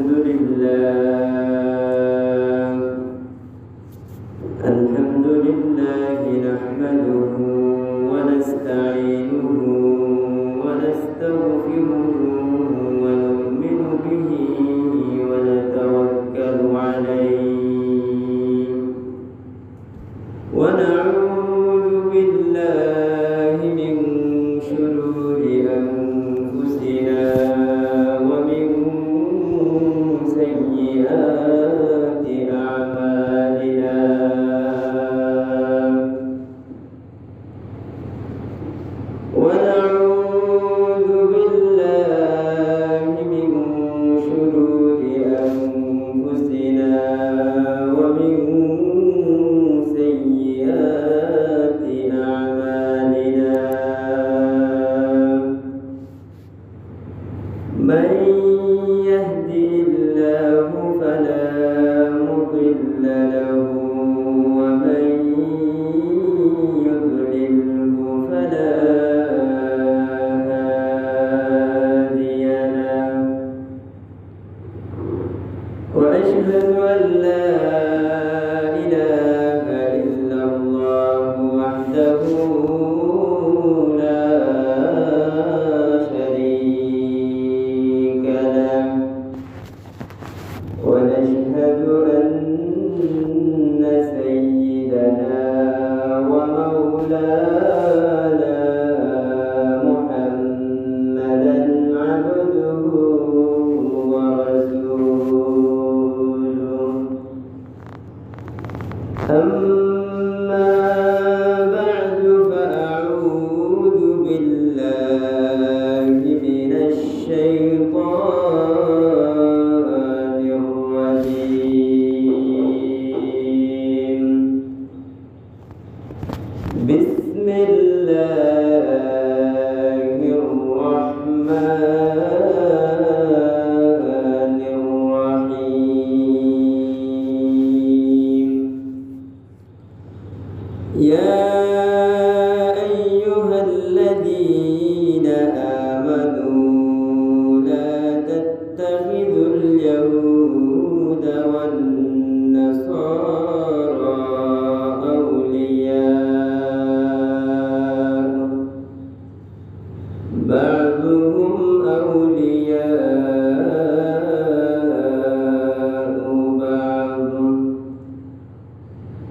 الحمد لله نحمده ونستعينه ونستغفره ونؤمن به ونتوكل عليه ونعوذ بالله من شرور أنفسنا ومن سيئات أعمالنا ونعوذ بالله من شرور أنفسنا ومن سيئات أعمالنا من يهدي الله فلا مضل له ومن يضلله فلا هادي له وأشهد أن لا إله إلا الله وحده لا شريك له ونشهد أن سيدنا ومولانا محمدا عبده ورسوله أما بعد فأعوذ بالله من الشيطان الرجيم بسم الله الرحمن الرحيم يا أيها الذين آمنوا لا تتخذوا اليهود والنصارى أولياء بعضهم أولياء بعض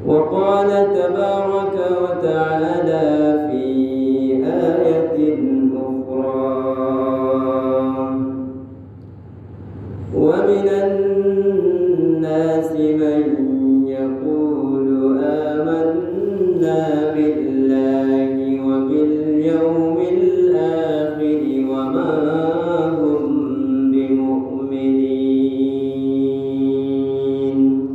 وقال تبارك وتعالى في آية أخرى ومن الناس من يقول آمنا بالله وباليوم الآخر وما هم بمؤمنين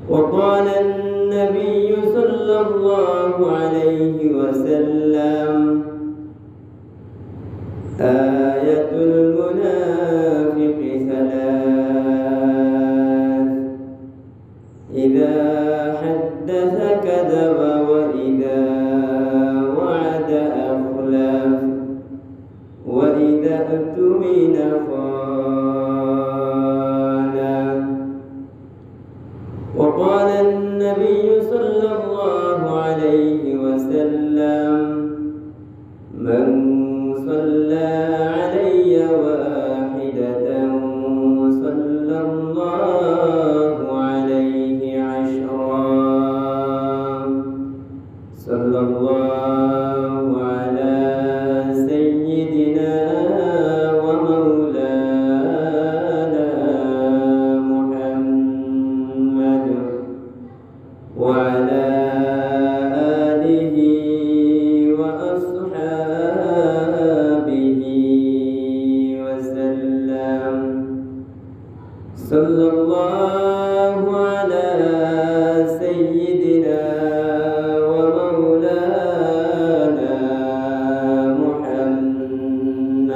وقال النبي صلى الله عليه وسلم آية المنافق ثلاث إذا حدث كذب وإذا وعد أخلف وإذا اؤتمن خان وقال النبي صلى الله عليه وسلم من صلى علي واحدة صلى الله عليه عشرا صلى الله على سيدنا ومولانا محمد وعلى آله وأصحابه وسلم صلى الله على سيدنا ومولانا محمد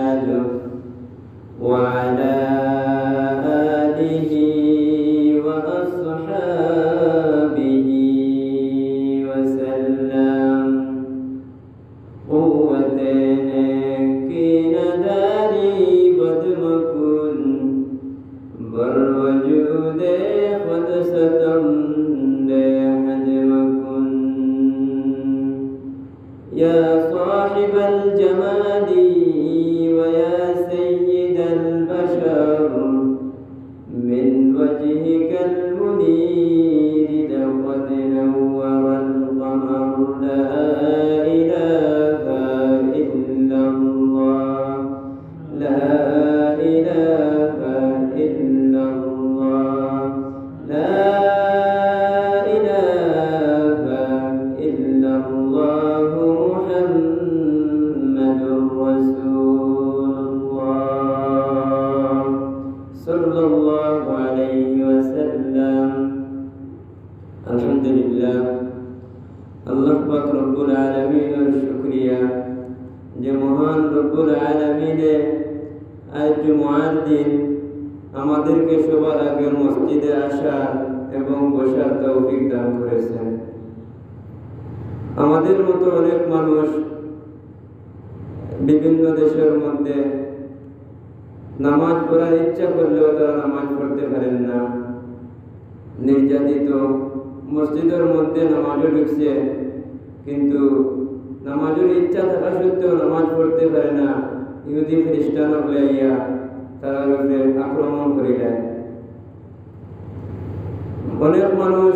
আজ জুমার দিন আমাদেরকে সবার আগে মসজিদে আসার এবং বসার তৌফিক দান করেছেন। আমাদের মতো অনেক মানুষ বিভিন্ন দেশের মধ্যে নামাজ পড়ার ইচ্ছা করলেও তারা নামাজ পড়তে পারেন না, নির্যাতিত। মসজিদের মধ্যে নামাজও ঢুকছে, কিন্তু নামাজের ইচ্ছা থাকা সত্ত্বেও নামাজ পড়তে পারে না। ইহুদি খ্রিস্টান হইয়া তারা উপরে আক্রমণ করিলেন। অনেক মানুষ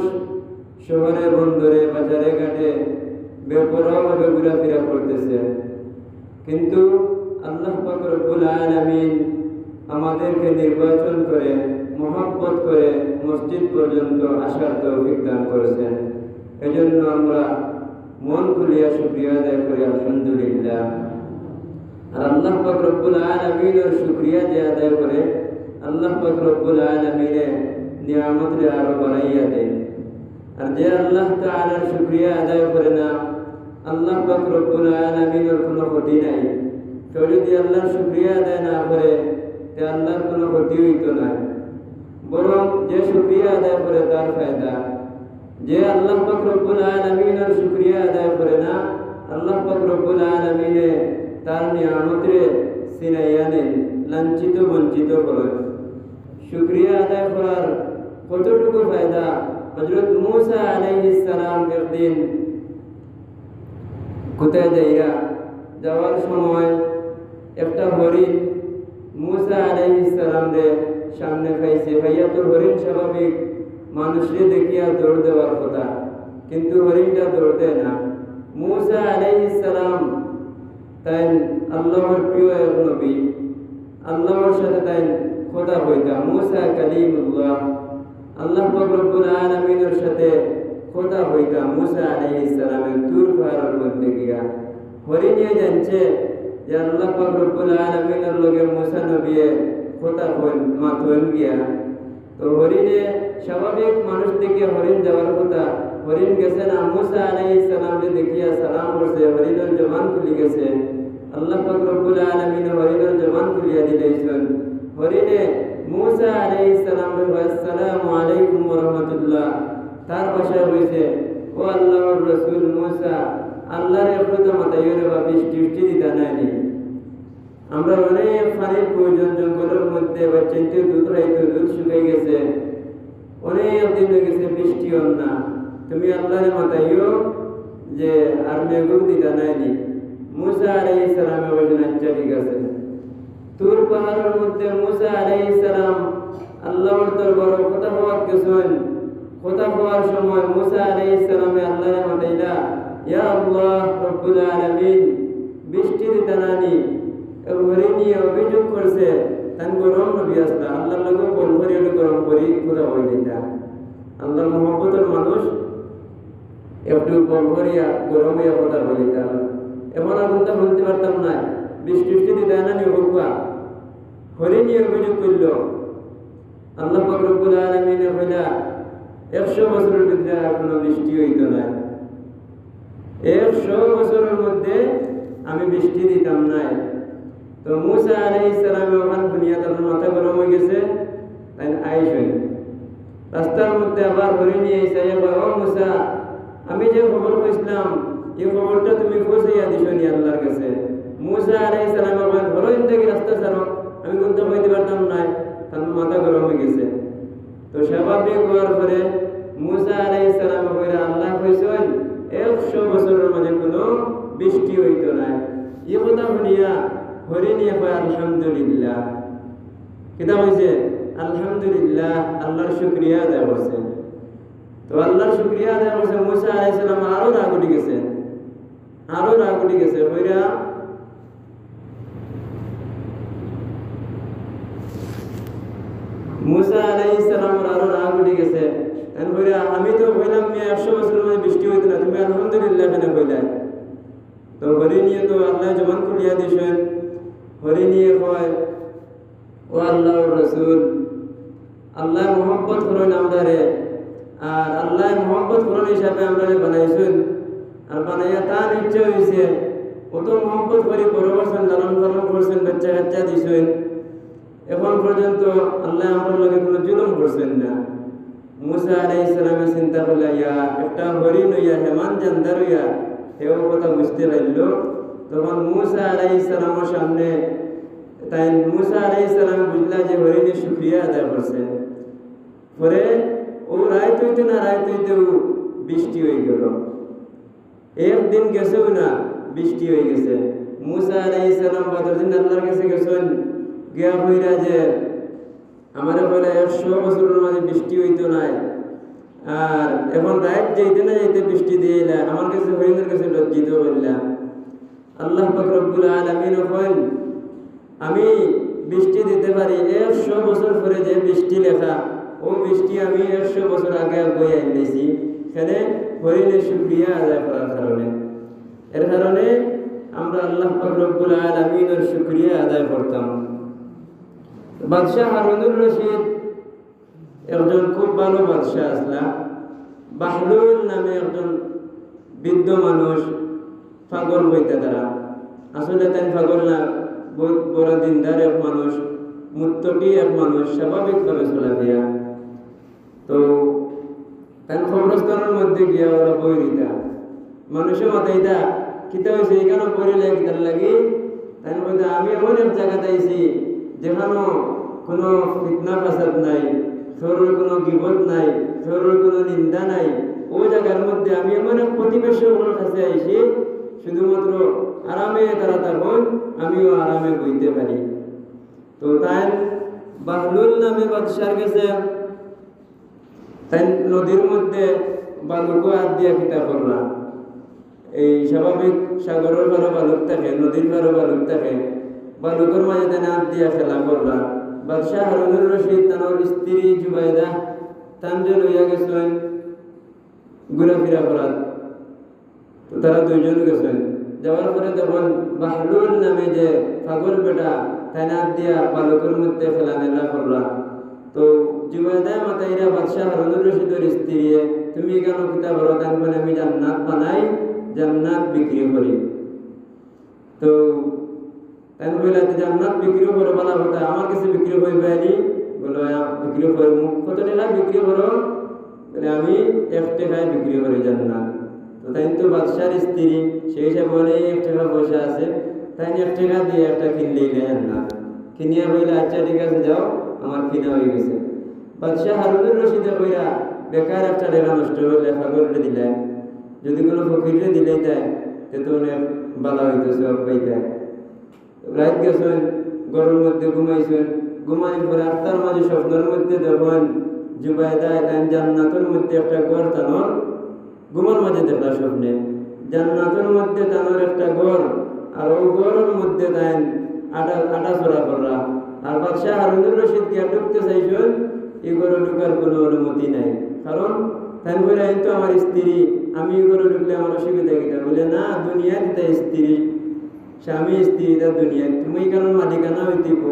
শহরে, বন্দরে, বাজারে ঘাটে বেপরোয়াভাবে ঘোরাফেরা করতেছে, কিন্তু আল্লাহ পাক রব্বুল আলামিন আমাদেরকে নির্বাচন করে, মহব্বত করে মসজিদ পর্যন্ত আসার তৌফিক দান করেছেন। এজন্য আমরা মন খুলিয়া শুকরিয়া আদায় করি, আলহামদুলিল্লাহ। আর আল্লাহ পাক রব্বুল আলামিনের শুকরিয়া যে আদায় করে, আল্লাহ পাক রব্বুল আলামিনের নিয়ামতকে আরো বাড়াইয়া দেন। আর যে আল্লাহ তাআলার শুকরিয়া আদায় করে না, আল্লাহ পাক রব্বুল আলামিনের কোনো ক্ষতি নাই। কেউ যদি আল্লাহর শুকরিয়া আদায় না করে, তে আল্লাহর কোনো ক্ষতি হইতো না, বরং যে শুকরিয়া আদায় করে তার ফায়দা। যে আল্লাহ পাক রব্বুল আলামিনের শুকরিয়া আদায় করে না, আল্লাহ পাক রব্বুল আলামিনে তার নিয়ামতরে ছিনাইয়া নেন, লাঞ্ছিত বঞ্চিত করেন। শুকরিয়া আদায় করার কতটুকু ফায়দা! হযরত মূসা আলাইহিস সালাম একদিন কোথায় যাওয়ার সময় একটা হরিণ মূসা আলাইহিস সালামের সামনে খাইছে। ভাইয়া তো হরিণ স্বাভাবিক মানুষকে দেখিয়া দৌড় দেওয়ার কথা, কিন্তু হরিণটা দৌড় দেয় না। মূসা আলাইহিস সালাম তাই আল্লাহর প্রিয় এক নবী, আল্লাহর সাথে তাই কথা হইতা। মূসা কালিমুল্লাহ, আল্লাহ পাক রব্বুল আলামিনের সাথে কথা হইতা। মূসা আলাইহিস সালামের তুর পাহাড়ের মধ্যে গিয়া হরিণে জানছে যে আল্লাহ পাক রব্বুল আলামিনের লগে মূসা নবীয়ে কথা মাথন গিয়া। তো হরিণে স্বাভাবিক মানুষ থেকে হরিণ যাওয়ার কথা, হরিণ গেছে না। মূসা আলাইহিস সালামকে দেখিয়া সালাম করছে, হরিণের জবান খুলি গেছে। আল্লাহ পাক রব্বুল আলামিন হরিণের জবান খুলিয়া দিলেছেন। হরিণে মূসা আলাইহিস সালামকে আসসালামু আলাইকুম ওয়া রাহমাতুল্লাহ তার ভাষায় হইছে, ও আল্লাহর রাসূল মূসা, আল্লাহর একটু মাথায় বা বৃষ্টি দিতা নাই। আমরা অনেক পানির প্রয়োজন, জঙ্গলের মধ্যে বাচ্চাতে দুধ খাইতো, দুধ শুকাই গেছে, অনেক দিন হয়ে গেছে, বৃষ্টি হন না। তুমি আল্লাহর মাথায়ও যে আর মেঘুক দিতা নাইনি। মূসা আলাইহিস সালামে বলেন, আচ্ছা ঠিক আছে। তুর পাহাড়ের মধ্যে মূসা আলাইহিস সালাম আল্লাহর দরবারে কথা হওয়াত গেছেন। কথা হওয়ার সময় মূসা আলাইহিস সালামে আল্লাহর মাথাইলা, ইয়া আল্লাহ রব্বুল আলামিন, বৃষ্টি দিতা নানি। হরিণী অভিযোগ করছে তান গরম নবী আসলা, আল্লাহর লগে বল করি গরম করি কথা বই দিতা। আল্লাহর মহব্বতের মানুষ একটু বল করিয়া গরম হইয়া কথা বই দিতা। এখন আর কোনটা বলতে পারতাম না, বৃষ্টি দিতা নানি হোকা। হরিণী অভিযোগ করল, আল্লাহ পাক রব্বুল আলামিনে কইলা 100 বছরের ভিতরে আর কোনো বৃষ্টি হইতো না। 100 বছরের মধ্যে আমি বৃষ্টি দিতাম নাই। তো মূসা আলাইহিস সালাম ওখান শুনিয়া তার মাথা গরম হয়ে গেছে, তাই আইসেন। রাস্তার মধ্যে আবার হরিণী আইসা, ও মূসা, আমি যে খবর কইছিলাম এই খবরটা তুমি পৌঁছাইয়া দিছো নি আল্লাহর কাছে? মূসা আলাইহিস সালাম বলেন, হরিণ থেকে রাস্তা ছাড়ো, আমি কোনটা কইতে পারতাম না। তার মাথা গরম হয়ে গেছে। তো স্বাভাবিক হওয়ার পরে মূসা আলাইহিস সালাম কইরা, আল্লাহ কইছেন 100 বছরের মাঝে কোনো বৃষ্টি হইতো না। এই কথা শুনিয়া হরিণী কয়, আলহামদুলিল্লাহ। কিতা কইছে? আলহামদুলিল্লাহ, আল্লাহর শুকরিয়া আদায় করছে। তো আল্লাহর শুকরিয়া আদায় করছে। মূসা আলাইহিস সালাম আরো রাগ উঠে গেছে, কইরা মূসা আলাইহিস সালামের আরো রাগ উঠে গেছে। আমি তো কইলাম 100 বছরের মধ্যে বৃষ্টি হইতো না, তুমি আলহামদুলিল্লাহ কেন কইলা? তো হরিণী তো আল্লাহ জবান খুলিয়া দিছেন। হরিণী কয়, ও আল্লাহর রাসূল, আল্লাহ মহব্বত করেন আমরারে, আর আল্লাহ মহব্বত করেন হিসাবে আমরারে বানাইছেন। আর বানাইয়া তার ইচ্ছা হয়েছে, কত মহব্বত করে বড় করছেন, লালন পালন করছেন, বাচ্চা কাচ্চা দিছেন। এখন পর্যন্ত আল্লাহ আমার লগে কোনো জুলুম করছেন না। মুসা আলাইহিস সালামের চিন্তা করলা ইয়া একটা হরিণ হইয়া হেমান জান্দার হইয়া হেও কথা বুঝতে পারল। তখন মুসা আলাইহিস সালামের সামনে তাই মুসা আলাইহিস সালাম বুঝলা যে হরিণের শুকরিয়া আদায় করছে। পরে ও রাইত হইতে না রাইত হইতেও বৃষ্টি হয়ে গেল। একদিন গেছেও না বৃষ্টি হয়ে গেছে। মুসা আলাইহিস সালাম বাদর দিন আল্লাহর কাছে গেছেন, গিয়া কইরা যে আমারে বলে 100 বছরের মাঝে বৃষ্টি হইতো নাই, আর এখন রাত যাইতে না যাইতে বৃষ্টি দিয়ে এলা, আমার কাছে হরিণের কাছে লজ্জিত হইলাম। আল্লাহ পাক রব্বুল আলামিন কইন আমি বৃষ্টি দিতে পারি 100 বছর পরে যে বৃষ্টি লেখা ও বৃষ্টি আমি 100 বছর আগে বই আনতেছি। এখানে হরিণের শুকরিয়া আদায় করার কারণে, এর কারণে আমরা আল্লাহ পাক রব্বুল আলামিনের শুকরিয়া আদায় করতাম। বাদশাহ হারুনুর রশিদ একজন খুব ভালো বাদশাহ আসলা। বাহলুল নামে একজন বৃদ্ধ মানুষ, পাগল হইতে তারা আসলে তাই পাগল না, বহুত বড় দিনদার এক মানুষ, মুত্তকি এক মানুষ, স্বাভাবিকভাবে চলাফেরা। তো তাই খবরস্থানের মধ্যে গিয়া ওরা বই দিতা মানুষের মাথায় দা কিতা হয়েছে এখানে পড়িলে কিতার লাগি। তাই বলতে আমি এমন এক জায়গাতে আইছি যেখানে কোনো ফিতনা ফাসাদ নাই, শহরের কোনো গিবত নাই, শহরের কোনো নিন্দা নাই। ওই জায়গার মধ্যে আমি এমন এক প্রতিবেশীর কাছে আইছি শুধুমাত্র আরামে তারা থাকুন, আমিও আরামে বইতে পারি। তো তাই বাহলুল নামে বাদশার গেছে, তাই নদীর মধ্যে বালুকও হাত দিয়া কিতা করলা। এই স্বাভাবিক সাগরের পারে বালুক থাকে, নদীর পারে বালুক থাকে, বালুকের মাঝে তাই হাত দিয়া খেলা করলা। বাদশাহ হারুনুর রশিদ তানোর স্ত্রী জুবাইদা তানজে লইয়া গেছেন ঘুরাফিরা করার। তো তারা দুইজন গেছেন, যাওয়ার পরে তখন বাহলুল নামে যে পাগল বেটা তাই হাত দিয়া বালুকের মধ্যে খেলা নেলা করলা। তো জুবাইদা মাতাইরা বাদশাহ হারুনুর রশিদের স্ত্রী তুমি কেন কিতা করো? তাই বলে আমি জান্নাত বানাই, জান্নাত বিক্রি করি। তো তাই বলে জান্নাত বিক্রি করো বলা কথা, আমার কাছে বিক্রি হইবে নি? বলো বিক্রি করবো। কত টাকা বিক্রি করো? বলে আমি 1 টাকায় বিক্রি করি জান্নাত। তো তাই তো বাদশার স্ত্রী সেই হিসাবে বলে 1 টাকা পয়সা আছে, তাই 1 টাকা দিয়ে একটা কিনলেই জান্নাত। কিনিয়া বইলে আচ্ছা ঠিক আছে যাও, আমার কিনা হয়ে গেছে। বাদশাহ হারুনুর রশিদে কইরা বেকার 1 টাকা নষ্ট হইলে পাগলরে দিলে, যদি কোনো ফকিরে দিলে দেয় তো অনেক ভালো হইতো, সব পাইতে। রাত গেছেন, গরমের মধ্যে ঘুমাইছেন, ঘুমাই পরে আত্মার মাঝে স্বপ্নের মধ্যে যখন জুবাইদা তাই জান্নাতের মধ্যে একটা ঘর তানোর ঘুমার মাঝে দেখলা স্বপ্নে, জান্নাতের মধ্যে তানোর একটা ঘর, আর ওই ঘরের মধ্যে তাই আটা চড়া করলা। আর বাদশাহ হারুনুর রশিদ গিয়া ঢুকতে চাইছেন, এই ঘরে ঢুকার কোনো অনুমতি নাই, কারণ তাই বলে তো আমার স্ত্রী, আমি এই ঘরে ঢুকলে আমার অসুবিধা কিটা? বলে না, দুনিয়া দিতে স্ত্রী, স্বামী স্ত্রীটা দুনিয়া, তুমি কারণ মালিকানা হইতেব,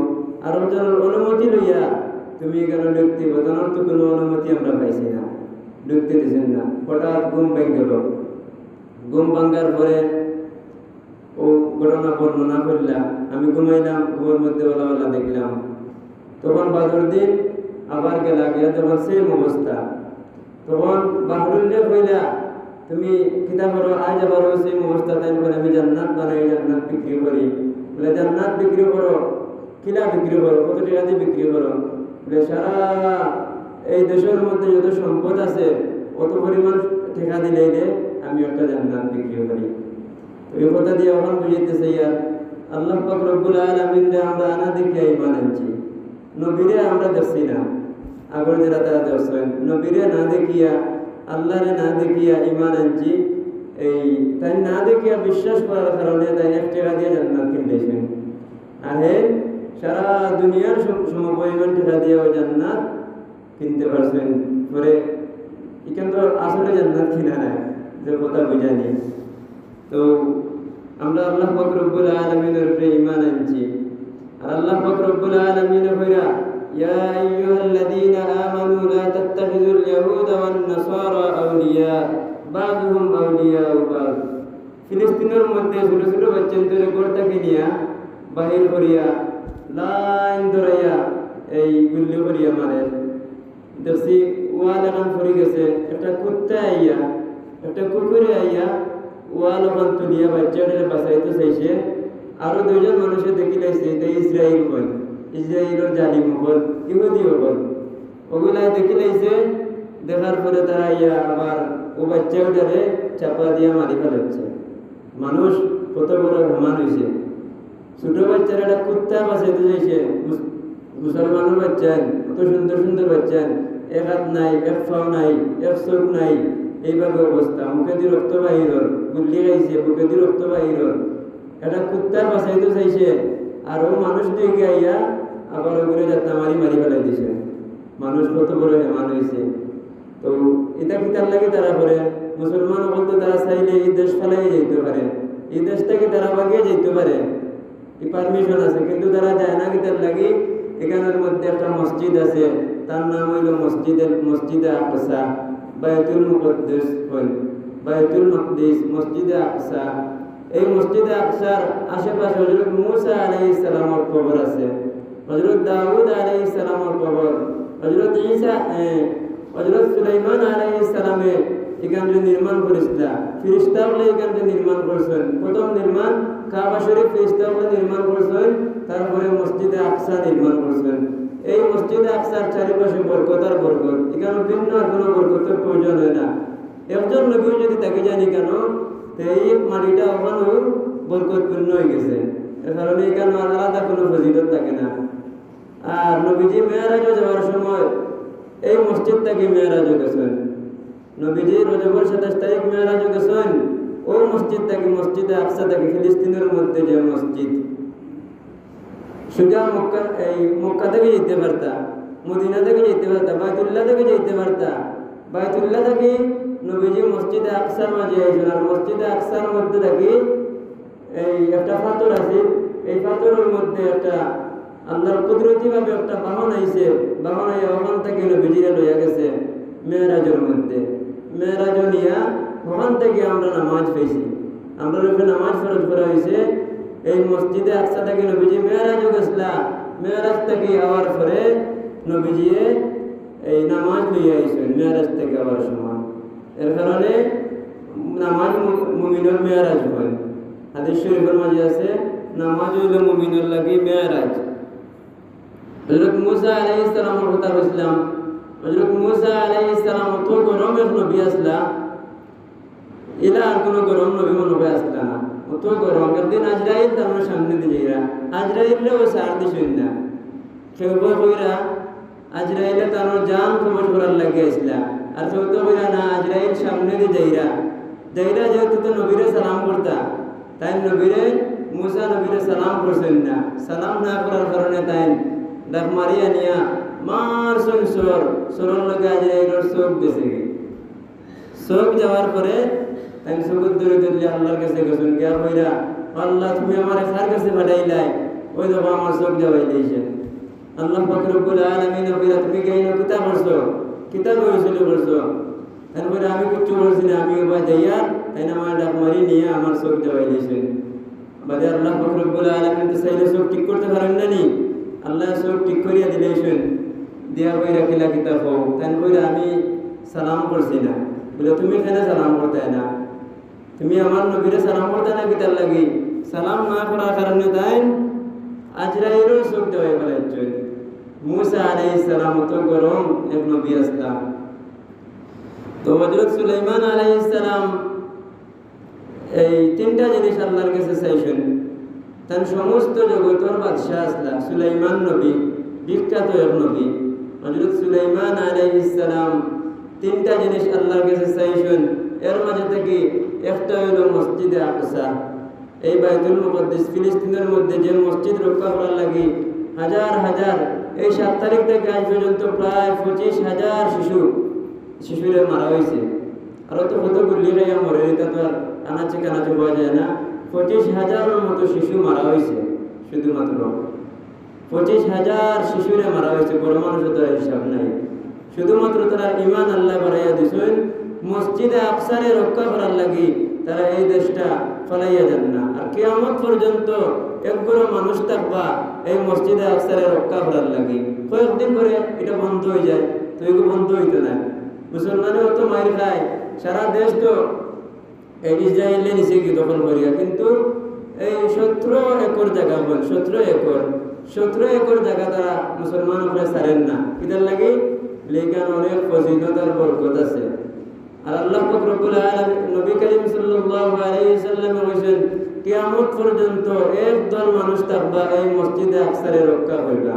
আর ওটার অনুমতি লইয়া তুমি কেন ঢুকতেব? তোমার তো কোনো অনুমতি আমরা পাইছি না, ঢুকতে দিচ্ছেন না। হঠাৎ ঘুম ভেঙে গেল। ঘুম ভাঙ্গার পরে ও ঘটনা বর্ণনা করলাম, আমি ঘুমাইলাম, ঘুমের মধ্যে ওলা ওলা দেখলাম। তখন বাদর দিন আবার গেলা, গিয়া তখন সেম অবস্থা। তখন বাহরুল্লে কইলা তুমি কিতা করো? আজ আবার ওই সেম অবস্থা। তাই বলে আমি জান্নাত বানাই, জান্নাত বিক্রি করি। বলে জান্নাত বিক্রি করো? কিলা বিক্রি করো? কত টাকা দিয়ে বিক্রি করো? বলে সারা এই দেশের মধ্যে যত সম্পদ আছে অত পরিমাণ টাকা দিলে আমি একটা জান্নাত বিক্রি করি। এই কথা দিয়ে এখন বুঝাইতেছে ইয়ার আল্লাহ পাক রব্বুল আলামিনরে আমরা আনা দেখিয়া ঈমান আনছি, নবীরে আমরা দেখছি না। আগর যারা তারা দেখছেন, নবীরে না দেখিয়া, আল্লাহরে না দেখিয়া ঈমান আনছি। এই তাই না দেখিয়া বিশ্বাস করার কারণে তাই 1 টাকা দিয়ে জান্নাত কিনতেছেন। আর সারা দুনিয়ার সমপরিমাণ টাকা দিয়ে ওই জান্নাত কিনতে পারছেন। পরে এখান তো আসলে জান্নাত কিনা নাই, যে কথা বুঝানি। তো আমরা আল্লাহ পাক রব্বুল আলামিনের উপরে ঈমান আনছি। আর আল্লাহ পাক রব্বুল আলামিন কইরা ইয়া আইয়ুহাল্লাযীনা আমানু লা তাত্তাখিযুল ইয়াহুদা ওয়ান নাসারা আউলিয়া বাযুহুম আউলিয়াউ বায। ফিলিস্তিনের মধ্যে ছোট ছোট বাচ্চাদের ঘরটাকে নিয়া বাহির করিয়া লাইন ধরাইয়া এই গুল্লি করিয়া মারে। দেখছি ওয়াল এখন ফরি গেছে, একটা কুত্তা আইয়া একটা কুকুরে আইয়া ওয়াল ওখান তুলিয়া বাচ্চাটারে বাঁচাইতে চাইছে। আরো দুইজন মানুষে দেখি লাইছে এটা ইসরায়েল হল, ইসরায়েলের জালিম হল, ইহুদি হল, ওগুলাই দেখি লাইছে। দেখার পরে তারা ইয়া আবার ও বাচ্চাটারে চাপা দিয়া মারি ফেলাচ্ছে। মানুষ কত বড় হেমান হয়েছে, ছোট বাচ্চারা একটা কুত্তা বাঁচাইতে চাইছে। মুসলমানের বাচ্চা কত সুন্দর সুন্দর বাচ্চা, এক হাত নাই, এক পাও নাই, এক চোখ নাই, এইভাবে অবস্থা, মুখে দিয়ে রক্ত বাহিরর, গুল্লি খাইছে, বুকে দিয়ে রক্ত বাহিরর, একটা কুত্তা বাঁচাইতে চাইছে। আর ও মানুষ দিয়ে গাইয়া আবার ওগুলো যাত্রা মারি মারি ফেলাই দিছে। মানুষ কত বড় হেমান হয়েছে। তো এটা কি তার লাগে তারা করে মুসলমান বলতে তারা চাইলে এই দেশ ফেলাই যেতে পারে, এই দেশটাকে তারা বাগিয়ে যেতে পারে, এই পারমিশন আছে, কিন্তু তারা যায় না। কি তার লাগে এখানের মধ্যে একটা মসজিদ আছে, তার নাম হইল মসজিদে আকসা, বাইতুল মুকদ্দাস হল, বাইতুল মাকদিস, মসজিদে আকসা। এই মসজিদে আকসার আশেপাশে হযরত মূসা আলাইহিস সালামের কবর আছে, হযরত দাউদ আলাইহিস সালামের কবর, হযরত সুলাইমান আলাইহিস সালামে এখানে নির্মাণ করেছিল। ফেরেশতা বলে এখানে নির্মাণ করেছেন। প্রথম নির্মাণ কাবা শরীফ ফেরেশতা বলে নির্মাণ করেছেন, তারপরে মসজিদে আকসা নির্মাণ করেছেন। এই মসজিদে আকসার চারিপাশে বরকত আর বরকত, এখানে ভিন্ন আর কোনো বরকতের প্রয়োজন হয় না। একজন নবী যদি তাকে জানি কেন, এই মাটিটা ওখানেও বরকতপূর্ণ হয়ে গেছে, এর কারণে এখানে আলাদা কোনো ফজিলত থাকে না। আর নবীজি মেরাজে যাওয়ার সময় এই মসজিদ থেকে মেরাজে গেছেন। নবীজি রজবের 27 তারিখ মেরাজে গেছেন, ও মসজিদ থেকে, মসজিদে আকসা থেকে, ফিলিস্তিনের মধ্যে যে মসজিদ, সোজা মক্কা থেকে যেতে পারতা, মদিনা থেকে যেতে পারতা, বাইতুল্লাহ থেকে যেতে পারতা। বাইতুল্লাহ থেকে নবীজি মসজিদে আকসার মাঝে আইসেন। আর মসজিদে আকসার মধ্যে থেকে এই একটা পাথর আছে, এই পাথরের মধ্যে একটা আল্লাহর কুদরতি ভাবে একটা বাহন আইছে, বাহন আইয়া ওখান থেকে নবীজিরা লইয়া গেছে মেরাজের মধ্যে। মেরাজ নিয়া ওখান থেকে আমরা নামাজ পেয়েছি, আমরা লোকে নামাজ ফরজ করা হয়েছে। এই মসজিদে আকসা থেকে নবীজি মেরাজও গেছিলা, মেরাজ থেকে আওয়ার পরে নবীজি এই নামাজ লইয়া আইসেন মেরাজ থেকে আবার সময়। এর কারণে নামাজ মুমিনের মেরাজ হয়। হাদিস শরীফের মাঝে আছে নামাজ হইল মুমিনের লাগি মেরাজ। হযরত মূসা আলাইহিস সালামের কথা বলছিলাম। হযরত মূসা আলাইহিস সালাম অত গরম এক নবী আসলা, এলা আর কোনো গরম নবী মনে আসলা না, অত গরম। একদিন আজরাইল তার সামনে দিয়ে যাইরা, আজরাইলেও সার দিছেন না, কেউ কইরা আজরাইলে তার জান খবর করার লাগে আসলা। আর কেউ তো কইরা না, আজরাইল সামনে দিয়ে যাইরা যাইরা যেহেতু তো নবীরে সালাম করতা, তাই নবীরে মূসা নবীরে সালাম করছেন না। সালাম না করার কারণে তাই ডাক মারিয়া নিয়া মারছেন সর, সরল লগে আজরাইলের চোখ গেছে। চোখ যাওয়ার পরে তাই চোখ ধরে ধরলে আল্লাহর কাছে গেছেন, গিয়া কইরা আল্লাহ তুমি আমার কার কাছে পাঠাইলাই, ওই দেখো আমার চোখ যাওয়াই দিয়েছে। আল্লাহ পাক রব্বুল আলামিন কইরা তুমি গাইনো কিতাব পড়ছো, কিতাব হইছিল পড়ছো। তারপরে আমি কিচ্ছু বলছি না, আমি এবার যাইয়া তাই আমার ডাক মারি নিয়ে আমার চোখ যাওয়াই দিয়েছে। বাদে আল্লাহ পাক রব্বুল আলামিন তো চাইলে চোখ ঠিক করতে পারেন না নি, আল্লাহ চোখ ঠিক করিয়া দিলেছেন। দিয়া কইরা কিলা কিতাব হোক, তাই কইরা আমি সালাম করছি না। বলে তুমি কেন সালাম করতে না, তুমি আমার নবীরে সালাম করতে না কিতার লাগি? সালাম না করার কারণে তাই আজরাইলের চোখ দেওয়াই ফেলাইছেন। মূসা আলাইহিস সালাম তো গরম এক নবী আসলাম। তো হযরত সুলাইমান আলাইহিস সালাম এই তিনটা জিনিস আল্লাহর কাছে চাইছেন। তার সমস্ত জগতের বাদশাহ আসলা সুলাইমান নবী, বিখ্যাত এক নবী। হযরত সুলাইমান আলাইহিস সালাম তিনটা জিনিস আল্লাহর কাছে চাইছেন। এর মাঝে থেকে একটা হইল মসজিদে আকসা, এই বাইতুল মুকদ্দাস, ফিলিস্তিনের মধ্যে যে মসজিদ রক্ষা করার লাগি হাজার হাজার, এই 7 তারিখ থেকে আজ পর্যন্ত প্রায় 25,000 শিশুরে মারা হয়েছে। আর তো কত গুলি খাইয়া মরে, এটা তো আর আনাচে কানাচে পাওয়া যায় না। 25,000-এর মতো শিশু মারা হয়েছে, শুধুমাত্র 25,000 শিশুরে মারা হয়েছে। বড় মানুষের তো হিসাব নাই। শুধুমাত্র তারা ইমান আল্লাহ বাড়াইয়া দিছেন, মসজিদে আকসারে রক্ষা করার লাগি তারা এই দেশটা ফলাইয়া যান না। আর কিয়ামত পর্যন্ত একগুলো মানুষ থাকবা এই মসজিদে আকসারে রক্ষা করার লাগে। কয়েকদিন পরে এটা বন্ধ হয়ে যায়, তো এগুলো বন্ধ হইতো না। মুসলমানেও তো মাইর খায়, সারা দেশ তো এই ইসরায়েলে নিচে কি দখল করিয়া, কিন্তু এই 17 একর জায়গা বল, 17 একর জায়গা তারা মুসলমান উপরে ছাড়েন না। এটার লাগে লেখান অনেক ফজিলত আর বরকত আছে। আর আল্লাহ পাক রব্বুল আলামিন নবী করিম সাল্লাল্লাহু আলাইহি ওয়াসাল্লাম বলেছেন কিয়ামত পর্যন্ত একদল মানুষ থাকবা এই মসজিদে আকসারে রক্ষা করবা।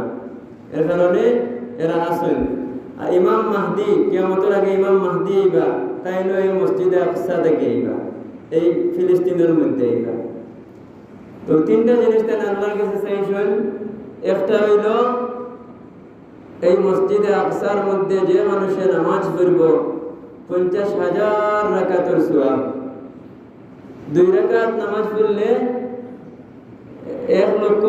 এর কারণে এরা আছেন। আর ইমাম মাহদি, কিয়ামতের আগে ইমাম মাহদি আইবা, তাই নয় এই মসজিদে আকসা থেকে আইবা, এই ফিলিস্তিনের মধ্যে আইবা। তো তিনটা জিনিস তাই আল্লাহর কাছে চাইছেন। একটা হইল এই মসজিদে আকসার মধ্যে যে মানুষে নামাজ পড়ব 50,000 রাকাতের সওয়াব। 2 রাকাত নামাজ পড়লে 1 লক্ষ।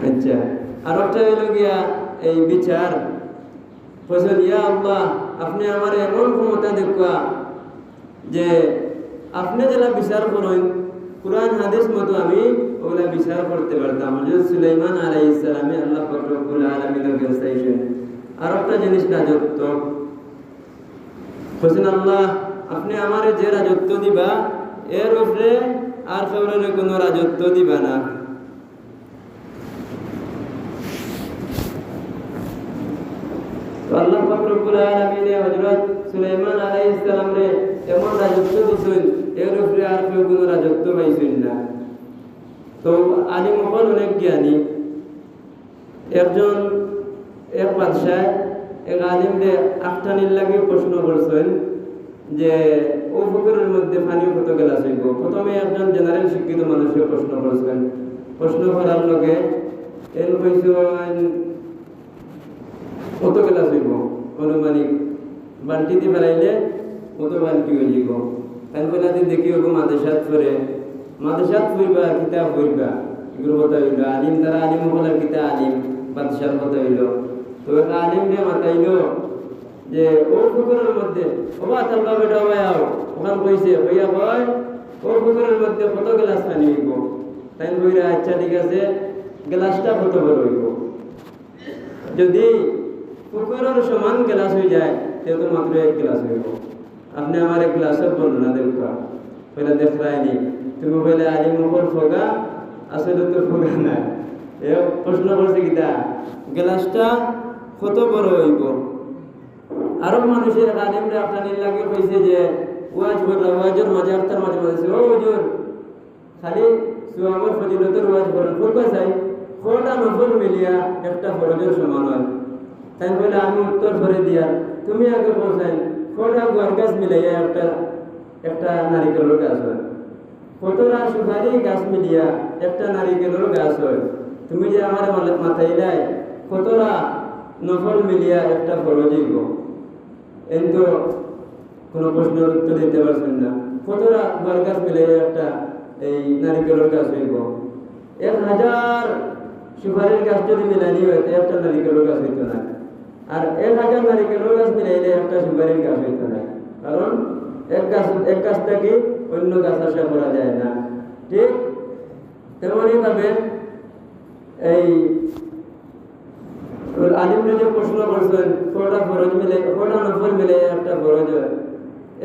আচ্ছা, আর একটা হইল গিয়া এই বিচার ফসল, ইয়া আল্লাহ আপনি আমার এমন ক্ষমতা দেখা যে আপনি যারা বিচার করেন কুরআন হাদিস মতো আমি ওগুলা বিচার করতে পারতাম। হযরত সুলাইমান আলাইহিস সালামে আল্লাহ পাক রব্বুল আলামিনের কাছে চাইছেন। আর একটা জিনিস রাজত্ব, বলেন আল্লাহ আপনি আমারে যে রাজত্ব দিবা এর উপরে আর কাউরে কোনো রাজত্ব দিবা না। আল্লাহ পাক রব্বুল আলামিন হযরত সুলাইমান আলাইহিস সালামরে এমন রাজত্ব দিয়েছেন এর উপরে আর কেউ কোনো রাজত্ব পাইছেন না। তো আলিম হল অনেক জ্ঞানী। এক বাদশাহ এক আলিমরে আফটানির লাগে প্রশ্ন করছেন যে ও পুকুরের মধ্যে পানি কত গেলাস হইব। প্রথমে একজন জেনারেল শিক্ষিত মানুষকে প্রশ্ন করছেন। প্রশ্ন করার লগে এর কইছেন কত গেলাস হইব, অনুমানিক বালতিতে ফেলাইলে কত বালতি হয়ে যাব। তাই বলে দেখি ওগো মাদেশাত করে, মাদেশাত পড়বা কিতাব পড়বা, এগুলো কথা হইল। আলিম তারা আলিম বলার কিতা আলিম বাদশার কথা হইল। তো একটা আলিম রে মাতাইল যে ও পুকুরের মধ্যে ওবা তালবা বেটা ভাইয়াও ওখান কইছে ভাইয়া ভাই ও পুকুরের মধ্যে কত গ্লাস পানি হইব। তাই বইরা আচ্ছা ঠিক আছে, গ্লাসটা কত বড় হইব? যদি পুকুরের সমান গ্লাস হয়ে যায় তাহলে তো মাত্র 1 গ্লাস হইব। আপনি আমার 1 গ্লাসের বর্ণনা দেখা পয়লা দেখায়নি। তুমি বলে আলিম মহল ফগা, আসলে তো ফগা না। এ প্রশ্ন করছে কিতা গ্লাসটা কত বড় হইব? আরব মানুষের আলিমরা আপনার লাগে কইছে যে ওয়াজ বলা, ওয়াজের মাঝে আফতার মাঝে মাঝে ও হুজুর খালি সুয়াবের ফজিলতের ওয়াজ করেন, ফুলকা চাই কোটা নফল মিলিয়া একটা ফরজের সমান হয়। তাই বলে আমি উত্তর করে দিয়া তুমি আগে পৌঁছাই কোটা গোয়ার গাছ মিলাইয়া একটা নারিকেলের গাছ হয়, কতটা সুপারি গাছ মিলিয়া একটা নারিকেলের গাছ হয়। তুমি যে আমার মাথাইলাই কতটা নফল মিলিয়া একটা ফরজ হইব, কিন্তু কোনো প্রশ্নের উত্তর দিতে পারছেন না। কতটা গোয়ার গাছ মিলাইয়া একটা এই নারিকেলের গাছ হইব। 1000 সুপারির গাছ যদি মিলানি হইতে একটা নারিকেলের গাছ হইতো না, আর 1000 নারিকেলের গাছ মিলাইলে একটা সুপারির গাছ হইতো না। কারণ এক গাছ থেকে অন্য গাছ আশা করা যায় না। ঠিক তেমনই ভাবে এই আলিমরা যে প্রশ্ন করছেন কোটা ফরজ মিলে কোটা নফল মিলে একটা ফরজ হয়,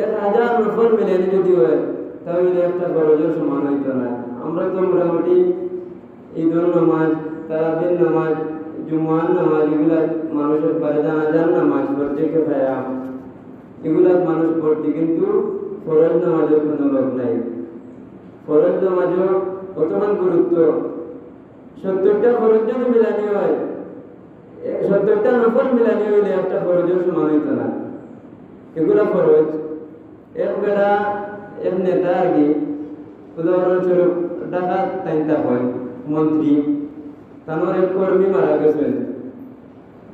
1000 নফল মিলে যদি হয় তাহলে একটা ফরজের সমান হইতো না। আমরা তো মোটামুটি ঈদের নামাজ, তারাবির নামাজ, জুমার নামাজ, এগুলা মানুষের পারে জানাজার নামাজ পড়তে খেপায়া এগুলা মানুষ পড়তে, কিন্তু ফরজ নামাজের কোনো লোক নাই। ফরজ নামাজও কতক্ষণ গুরুত্ব, 70টা ফরজ যদি মিলানি হয় 70টা নফল মিলানি হইলে একটা ফরজের সমান হইতো না। এগুলা ফরজ এক বেলা এক নেতা আর কি, উদাহরণস্বরূপ ডাকাত তাইনতা হয় মন্ত্রী, তার এক কর্মী মারা গেছেন।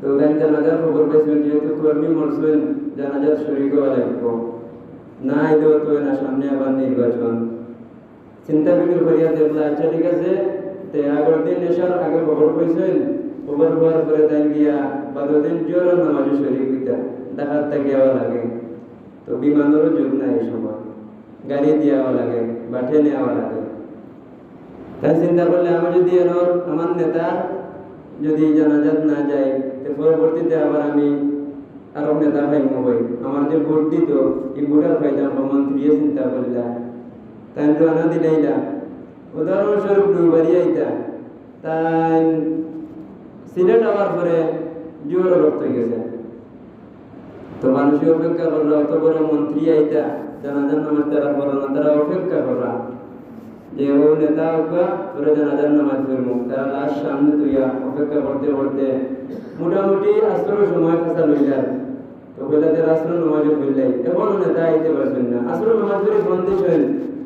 তো জানাজার খবর পাইছেন, যেহেতু কর্মী মরছেন জানাজার শরীর হওয়া লাগবো না, এদেও তো না, সামনে আবার নির্বাচন। চিন্তা বিক্রি করিয়া দেখলা আচ্ছা ঠিক আছে, আগের দিন এসার আগে খবর পাইছেন, খবর পাওয়ার পরে তাই গিয়া বাদদিন জোরের নামাজে শরীর হইতা ঢাকার থেকে যাওয়া লাগে, তো বিমানেরও যুগ নাই এই সময়, গাড়ি দেওয়া লাগে বা ট্রেনে যাওয়া লাগে। তাই চিন্তা করলে আমি যদি আমার নেতা যদি জানাজাত না যাই, পরবর্তীতে আবার আমি আরো নেতা পাইম হই, আমার যে ভোট দিত এই ভোটার পাইতাম বা মন্ত্রী চিন্তা করলাম, তাই রানা দিলাইলা উদাহরণস্বরূপ ডুবারি আইতা, তাই সিলেট আবার পরে জোর রক্ত গেছে, তো মানুষের অপেক্ষা করলো অত বড় মন্ত্রী আইতা জানাজার নামাজ তারা পড়ো না, তারা অপেক্ষা করা যে ও নেতা পরে জানাজার নামাজ পড়বো, তারা লাশ সামনে তুইয়া অপেক্ষা করতে করতে মোটামুটি আসরের সময় কাছা লইলাম, তো বেলাদের আসরের নামাজে ফিরলাই, এখনো নেতা আইতে পারছেন না, আসরের নামাজ পড়ে বন্ধ ছিলেন,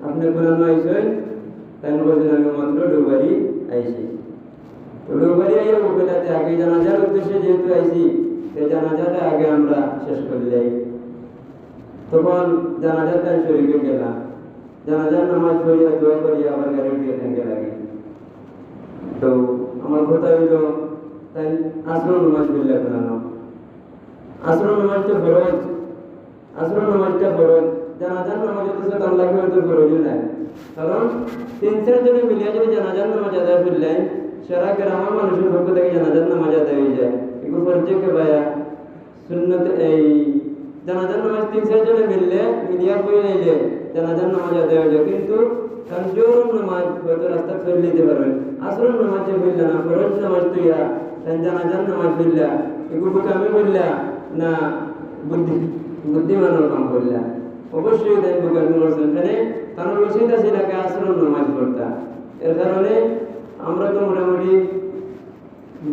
আপনি কোরআন আইসেন, তাই বলছেন আমি মাত্র ডুবারি আইছি, তো ডুবারি আইয়া বেলাতে আগে জানাজার উদ্দেশ্যে যেহেতু আইছি, সেই জানাজাটা আগে আমরা শেষ করলাই, তখন জানাজাটা শরীরে গেলাম, জানাজার নামাজ পড়িয়া দোয়া করিয়া আবার গাড়ি দিয়ে থেকে লাগে। তো আমার কথা হইল তাই আসরের নামাজ পড়লে কেন, আসরের নামাজটা ফরজ, আসরের নামাজটা ফরজ, জানাজার নামাজ অথচ তার লাগে হয়তো ফরজও নাই, কারণ 3-4 জনে মিলিয়ে যদি জানাজার নামাজ আদায় করলেন, সারা গ্রামের মানুষের পক্ষ থেকে জানাজার নামাজ আদায় হয়ে যায়, এগুলো ফরজকে ভাইয়া সুন্নত। এই জানাজার নামাজ 3-4 জনে মিলিয়া করে নিলে জানাজার নামাজ আদায় হয়ে যায়, কিন্তু জোর নামাজ হয়তো রাস্তা ফেলে দিতে পারবেন, আসরের নামাজে ফেললে না, ফরজ নামাজ তুইয়া জানাজার নামাজ ফেললা, এগুলো কামে ফেললা না বুদ্ধিমানের কাম করলা, অবশ্যই তাই বুকামি করছেন, এখানে কারণ রসিদ আছে এটাকে আসরের নামাজ পড়তা, এর কারণে আমরা তো মোটামুটি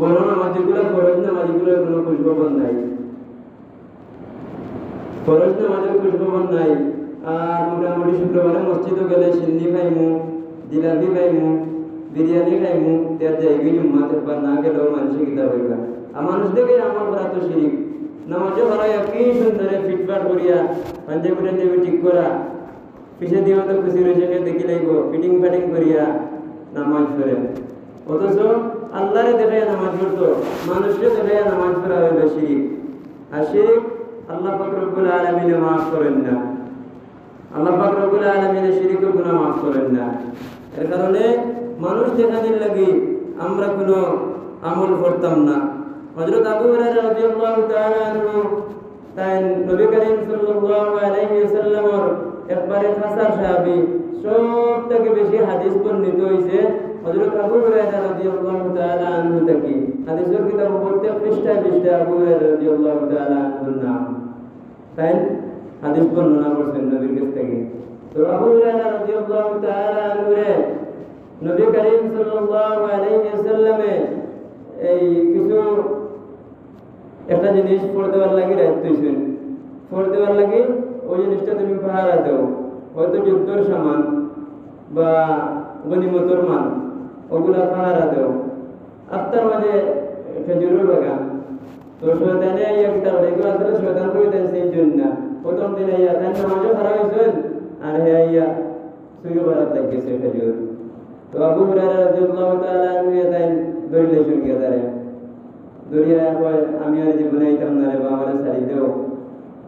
বড় নামাজ যেগুলো ফরজ নামাজ এগুলো কোনো খুশখবর নাই, ফরজ নামাজের খুশখবর নাই। আর মোটামুটি শুক্রবারে মসজিদে গেলে সিন্নি খাইমু, জিলাপি খাইমু, বিরিয়ানি খাইমু, তার জায়গায় জুম্মাত একবার না গেলেও মানুষের কিতাব হইবা, আর মানুষ দেখে আমার করা তো শিরিক, নামাজে ভাড়াইয়া কি সুন্দরে ফিটফাট করিয়া পাঞ্জাবি টাঞ্জাবি ঠিক করা, পিছিয়ে দিয়ে তো খুশি রয়েছে দেখি লাগব ফিটিং ফাটিং করিয়া নামাজ পড়ে, অথচ আল্লাহরে দেখাইয়া নামাজ পড়তো, মানুষকে দেখাইয়া নামাজ পড়া হইল শিরিক, আর শিরিক আল্লাহ পাক রব্বুল আলামিন মাফ করেন না, আল্লাহ পাক রব্বুল আলামিন শিরিকের গুনাহ মাফ করেন না। এর কারণে মানুষ দেখানোর লাগি আমরা কোনো আমল করতাম না। হযরত আবু হুরায়রা রাদিয়াল্লাহু তাআলা আনহু তাই নবী করিম সাল্লাল্লাহু আলাইহি ওয়াসাল্লামের একবারে খাসার সাহাবী, সব থেকে বেশি হাদিস বর্ণিত হয়েছে হযরত আবু হুরায়রা রাদিয়াল্লাহু তাআলা আনহু থেকে, হাদিসের কিতাব প্রত্যেক পৃষ্ঠায় পৃষ্ঠায় আবু হুরায়রা রাদিয়াল্লাহু তাআলা আনহুর নাম তাই হাদিস বর্ণনা করছেন নবীর কাছ থেকে। তো আবু হুরায়রা রাদিয়াল্লাহু তাআলা আনহু নবী করিম সাল্লাল্লাহু আলাইহি ওয়াসাল্লামে এই কিছু একটা জিনিস পড়ে দেওয়ার লাগে দায়িত্ব হয়েছেন, পড়ে দেওয়ার লাগে ওই জিনিসটা তুমি পাহারা দাও, হয়তো যুদ্ধর সামান বা গনিমতর মান ওগুলা পাহারা দাও, আপনার মাঝে খেজুরের বাগান, তো শয়তানে আইয়া কিতা বলে এগুলো আসলে শয়তান করে দেন সেই জন্য না, প্রথম দিন আইয়া তাই নামাজও খারাপ হয়েছেন আর হে আইয়া সুইও বাড়াত লাগছে খেজুর। তো আবু হুরায়রা রাদিয়াল্লাহু তাআলা আনহু তাই দরিলে শুন গিয়া তারে দরিয়া কয় আমি আর জীবনে আইতাম না রে বা আমার সারি দেও,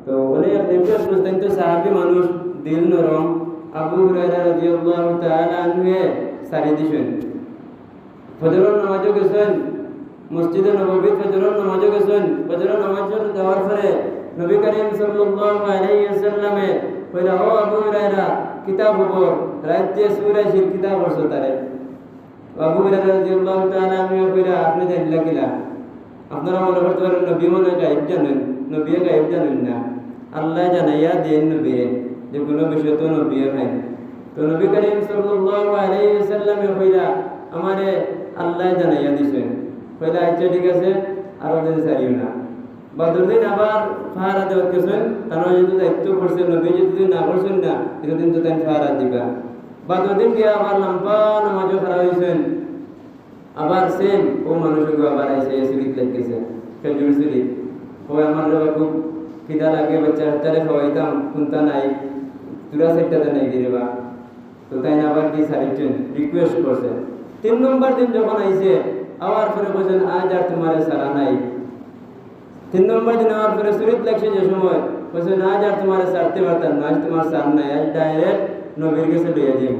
তো অনেক নির্দেশ বুঝতেন, তো সাহাবী মানুষ দিল নরম, আবু হুরায়রা রাদিয়াল্লাহু তাআলা আনহু সারি দিছেন, ফজরের নামাজও গেছেন, মসজিদে নববী ফজরের নামাজও গেছেন, ফজরের নামাজ দেওয়ার পরে নবী করিম সাল্লাল্লাহু আলাইহি ওয়াসাল্লামে কইলা ও আবু হুরায়রা কিতাব উপর রাতে সূরা শির কিতাব পড়ছো তারে, আবু হুরায়রা রাদিয়াল্লাহু তাআলা আনহু কইরা আপনি জানলা কিলা, আপনারা মনে করতে পারেন নবী মনে গায়েব জানেন, নবী গায়েব জানেন না, আল্লাহ জানাইয়া দেন নবীরে যে কোনো বিষয় তো নবী খাই, তো নবী করিম সাল্লাল্লাহু আলাইহি ওয়াসাল্লামে কইরা আমারে আল্লাহ জানাইয়া দিছেন, কইলা আচ্ছা ঠিক আছে আরো দিন সারিও না, বাদুর দিন আবার ফাহারা দেওয়া গেছেন, তারা যদি দায়িত্ব করছেন নবী যদি না করছেন না এতদিন তো তাই ফাহারা দিবা, বাদুর দিন গিয়ে আবার লম্বা নামাজও খারাপ হয়েছেন, আবার সেম ও মানুষকে আবার আইসে সিরিপ লাগতেছে খেজুর সিরিপ, ও আমার লোক খুব খিদা লাগে বাচ্চা হাত্তারে খাওয়াইতাম শুনতা নাই তুরা সেটটাতে নাই দিবা, তো তাই না আবার কি সারিছেন রিকোয়েস্ট করছে। 3 নম্বর দিন যখন আইসে আবার ফিরে বলছেন আজ আর তোমার সারা নাই, 3 নম্বর দিন আমার পরে সুরিত লাগছে যে সময় বলছে না যার তোমার ছাড়তে পারতাম না, আজ তোমার সার নাই, আজ ডাইরেক্ট নবীর কাছে লইয়া যাইব।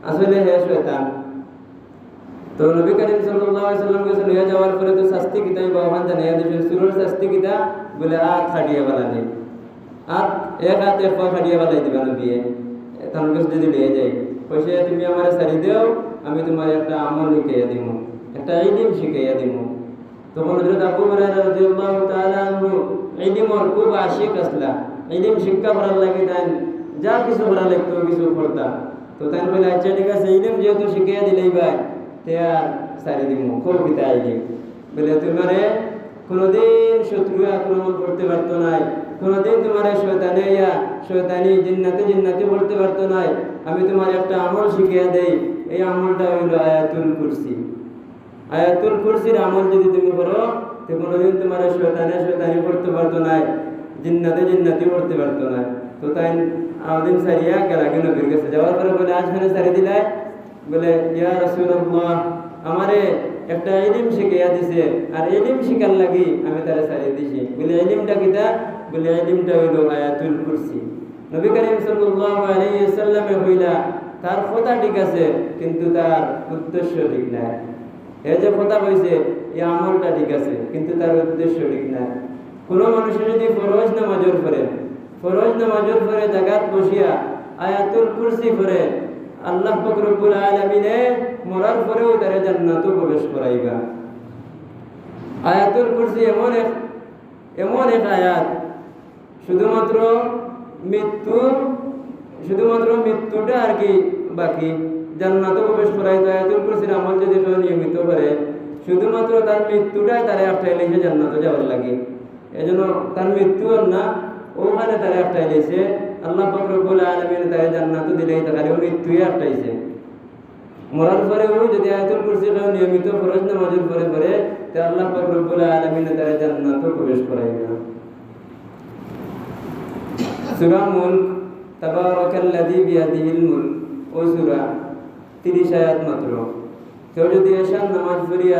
আসলে হে শয়তান। তো নবী করিম সাল্লাল্লাহু আলাইহি ওয়াসাল্লাম কাছে লইয়া যাওয়ার পরে তো শাস্তি কিতাই বাবান জানাইয়া দিয়েছেন। সুরের শাস্তি কিতা বলে আত খাটিয়া বানানি, আত এক হাত এক পা খাটিয়া বানাই দিবা নবীয়ে। তার কাছে যদি লইয়া যাই কইছে তুমি আমার সারি দেও, আমি তোমার একটা আমল শিখাইয়া দিব, একটা ইলম শিখাইয়া দিব। তখন হযরত আবু হুরায়রা রাদিয়াল্লাহু তাআলা আনহু ইলমের খুব আশিক আসলা, ইলম শিক্ষা করার লাগি তাই যা কিছু করা লাগতো কিছু করতাম। তো তাই বলে আচ্ছা ঠিক আছে, ইলম যেহেতু শিখাইয়া দিলেই ভাই তে আর সারি দিব, খুব কিতা ইলম বলে তোমারে কোনোদিন শত্রু আক্রমণ করতে পারতো নাই, কোনোদিন তোমার শয়তানে ইয়া শয়তানি জিন্নাতে বলতে পারতো নাই। আমি তোমার একটা আমল শিখিয়ে দেই, এই আমলটা হইল আয়াতুল কুরসি। আয়াতুল কুরসির আমল যদি তুমি করো তো কোনোদিন তোমার শয়তানি করতে পারতো নাই, জিন্নাতি করতে পারতো না। তো তাই আদিন সারিয়া গেলাগে নবীর কাছে যাওয়ার পরে বলে আজখানে সারি দিলাই, বলে ইয়া রাসূলুল্লাহ আমারে একটা ইলম শিখাইয়া দিছে, আর ইলম শিখার লাগি আমি তারে সারিয়ে দিছি। বলে ইলমটা কিতা? বলে ইলমটা হইল আয়াতুল কুরসি। নবী করিম সাল্লাল্লাহু আলাইহি ওয়াসাল্লামে হইলা তার কথা ঠিক আছে কিন্তু তার উদ্দেশ্য ঠিক নাই। এই যে কথা কইছে এই আমলটা ঠিক আছে কিন্তু তার উদ্দেশ্য ঠিক নাই। কোনো মানুষের যদি ফরজ নামাজের পরে জাগাত বসিয়া আয়াতুল কুরসি পড়ে, আল্লাহ পাক রব্বুল আলামিনে মরার পরেও তারে জান্নাতে প্রবেশ করাইবা। আয়াতুল কুরসি এমন এক আয়াত, শুধুমাত্র মৃত্যুটা আর কি বাকি, জান্নাতে প্রবেশ করাইতো। আয়াতুল কুরসির আমল যদি কেউ নিয়মিত করে শুধুমাত্র তার মৃত্যুটাই তারে আটকাইলে সে জান্নাতে যাওয়ার লাগে। এজন্য তার মৃত্যু না, ওখানে তারে আটকাইলেছে আল্লাহ পাক রব্বুল আলামিন তারে জান্নাতে দিলেই তারে মৃত্যুই আটকাইছে। মরার পরেও যদি আয়াতুল কুরসি কেউ নিয়মিত ফরজ নামাজের পরে তে আল্লাহ পাক রব্বুল আলামিন তারে জান্নাতে প্রবেশ করাইবে। সূরা মুলক তাবারাকাল্লাযী বিয়াদিহিল মুলক ও সূরা 30 আয়াত মাত্র। কেউ যদি এশার নামাজ পড়িয়া